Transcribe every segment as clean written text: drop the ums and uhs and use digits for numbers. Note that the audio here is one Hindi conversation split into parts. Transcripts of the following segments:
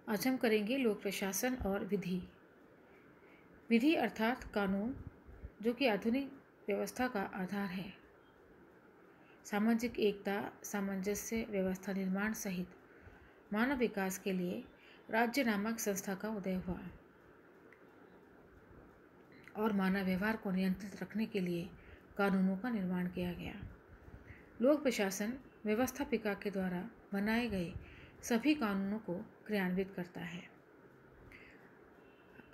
आज हम करेंगे लोक प्रशासन और विधि। विधि अर्थात कानून, जो कि आधुनिक व्यवस्था का आधार है। सामाजिक एकता, सामंजस्य, व्यवस्था निर्माण सहित मानव विकास के लिए राज्य नामक संस्था का उदय हुआ और मानव व्यवहार को नियंत्रित रखने के लिए कानूनों का निर्माण किया गया। लोक प्रशासन व्यवस्थापिका के द्वारा बनाए गए सभी कानूनों को क्रियान्वित करता है।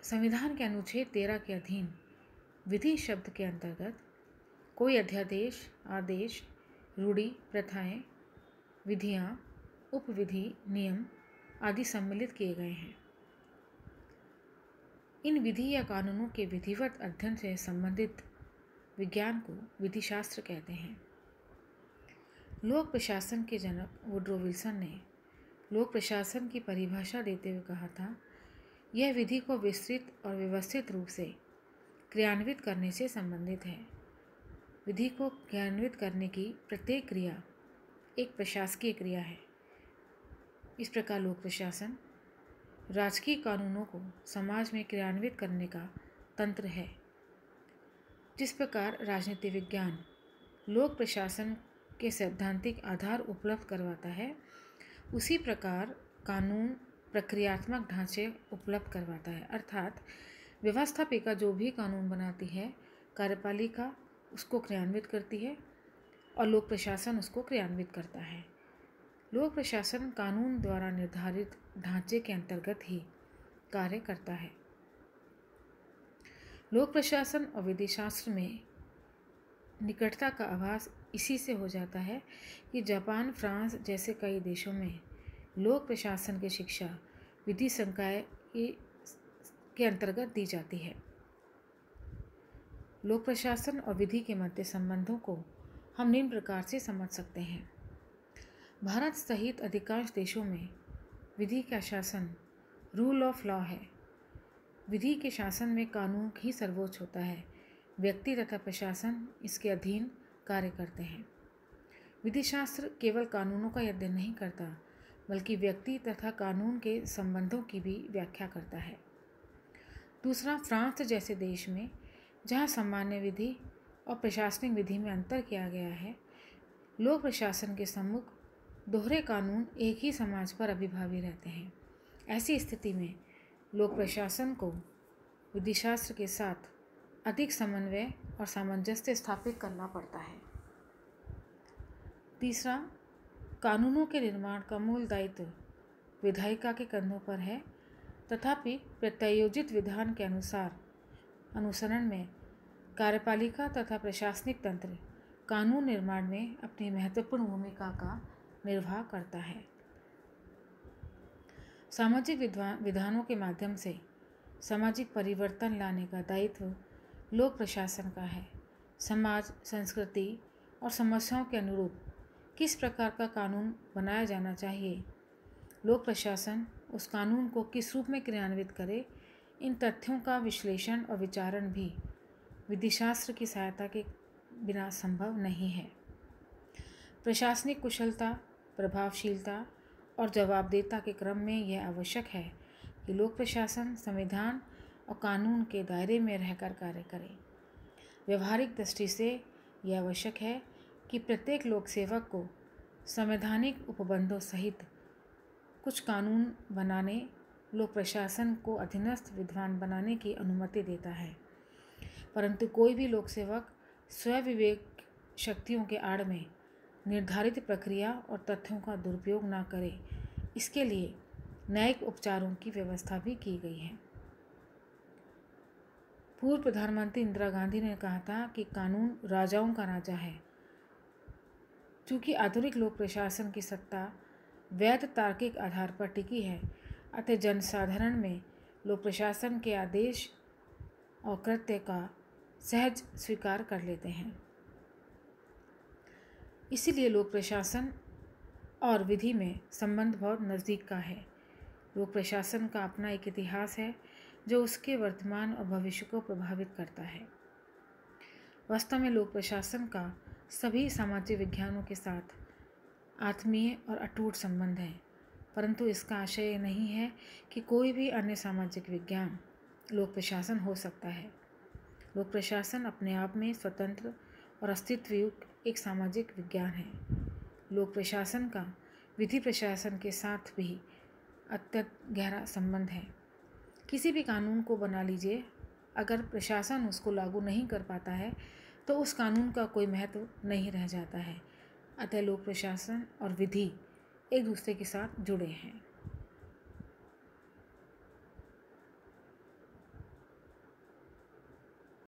संविधान के अनुच्छेद 13 के अधीन विधि शब्द के अंतर्गत कोई अध्यादेश, आदेश, रूढ़ि, प्रथाएं, विधियां, उपविधि, नियम आदि सम्मिलित किए गए हैं। इन विधि या कानूनों के विधिवत अध्ययन से संबंधित विज्ञान को विधिशास्त्र कहते हैं। लोक प्रशासन के जनक वुड्रो विल्सन ने लोक प्रशासन की परिभाषा देते हुए कहा था, यह विधि को विस्तृत और व्यवस्थित रूप से क्रियान्वित करने से संबंधित है। विधि को क्रियान्वित करने की प्रत्येक क्रिया एक प्रशासकीय क्रिया है। इस प्रकार लोक प्रशासन राजकीय कानूनों को समाज में क्रियान्वित करने का तंत्र है। जिस प्रकार राजनीति विज्ञान लोक प्रशासन के सैद्धांतिक आधार उपलब्ध करवाता है, उसी प्रकार कानून प्रक्रियात्मक ढांचे उपलब्ध करवाता है। अर्थात व्यवस्थापिका जो भी कानून बनाती है, कार्यपालिका उसको क्रियान्वित करती है और लोक प्रशासन उसको क्रियान्वित करता है। लोक प्रशासन कानून द्वारा निर्धारित ढांचे के अंतर्गत ही कार्य करता है। लोक प्रशासन और विधिशास्त्र में निकटता का आभास इसी से हो जाता है कि जापान, फ्रांस जैसे कई देशों में लोक प्रशासन की शिक्षा विधि संकाय के अंतर्गत दी जाती है। लोक प्रशासन और विधि के मध्य संबंधों को हम निम्न प्रकार से समझ सकते हैं। भारत सहित अधिकांश देशों में विधि का शासन रूल ऑफ लॉ है। विधि के शासन में कानून ही सर्वोच्च होता है। व्यक्ति तथा प्रशासन इसके अधीन कार्य करते हैं। विधिशास्त्र केवल कानूनों का अध्ययन नहीं करता, बल्कि व्यक्ति तथा कानून के संबंधों की भी व्याख्या करता है। दूसरा, फ्रांस जैसे देश में जहाँ सामान्य विधि और प्रशासनिक विधि में अंतर किया गया है, लोक प्रशासन के सम्मुख दोहरे कानून एक ही समाज पर अभिभावी रहते हैं। ऐसी स्थिति में लोक प्रशासन को विधिशास्त्र के साथ अधिक समन्वय और सामंजस्य स्थापित करना पड़ता है। तीसरा, कानूनों के निर्माण का मूल दायित्व विधायिका के कंधों पर है, तथापि प्रत्यायोजित विधान के अनुसरण में कार्यपालिका तथा प्रशासनिक तंत्र कानून निर्माण में अपनी महत्वपूर्ण भूमिका का निर्वाह करता है। सामाजिक विधानों के माध्यम से सामाजिक परिवर्तन लाने का दायित्व लोक प्रशासन का है। समाज, संस्कृति और समस्याओं के अनुरूप किस प्रकार का कानून बनाया जाना चाहिए, लोक प्रशासन उस कानून को किस रूप में क्रियान्वित करे, इन तथ्यों का विश्लेषण और विचारण भी विधिशास्त्र की सहायता के बिना संभव नहीं है। प्रशासनिक कुशलता, प्रभावशीलता और जवाबदेहिता के क्रम में यह आवश्यक है कि लोक प्रशासन संविधान और कानून के दायरे में रहकर कार्य करे। व्यवहारिक दृष्टि से यह आवश्यक है कि प्रत्येक लोक सेवक को संवैधानिक उपबंधों सहित कुछ कानून बनाने लोक प्रशासन को अधीनस्थ विद्वान बनाने की अनुमति देता है, परंतु कोई भी लोक सेवक स्वविवेक शक्तियों के आड़ में निर्धारित प्रक्रिया और तथ्यों का दुरुपयोग न करे, इसके लिए न्यायिक उपचारों की व्यवस्था भी की गई है। पूर्व प्रधानमंत्री इंदिरा गांधी ने कहा था कि कानून राजाओं का राजा है। चूँकि आधुनिक लोक प्रशासन की सत्ता वैध तार्किक आधार पर टिकी है, अतः जनसाधारण में लोक प्रशासन के आदेश और कृत्य का सहज स्वीकार कर लेते हैं। इसीलिए लोक प्रशासन और विधि में संबंध बहुत नज़दीक का है। लोक प्रशासन का अपना एक इतिहास है जो उसके वर्तमान और भविष्य को प्रभावित करता है। वास्तव में लोक प्रशासन का सभी सामाजिक विज्ञानों के साथ आत्मीय और अटूट संबंध है। परंतु इसका आशय ये नहीं है कि कोई भी अन्य सामाजिक विज्ञान लोक प्रशासन हो सकता है। लोक प्रशासन अपने आप में स्वतंत्र और अस्तित्वयुक्त एक सामाजिक विज्ञान है। लोक प्रशासन का विधि प्रशासन के साथ भी अत्यंत गहरा संबंध है। किसी भी कानून को बना लीजिए, अगर प्रशासन उसको लागू नहीं कर पाता है तो उस कानून का कोई महत्व नहीं रह जाता है। अतः लोक प्रशासन और विधि एक दूसरे के साथ जुड़े हैं।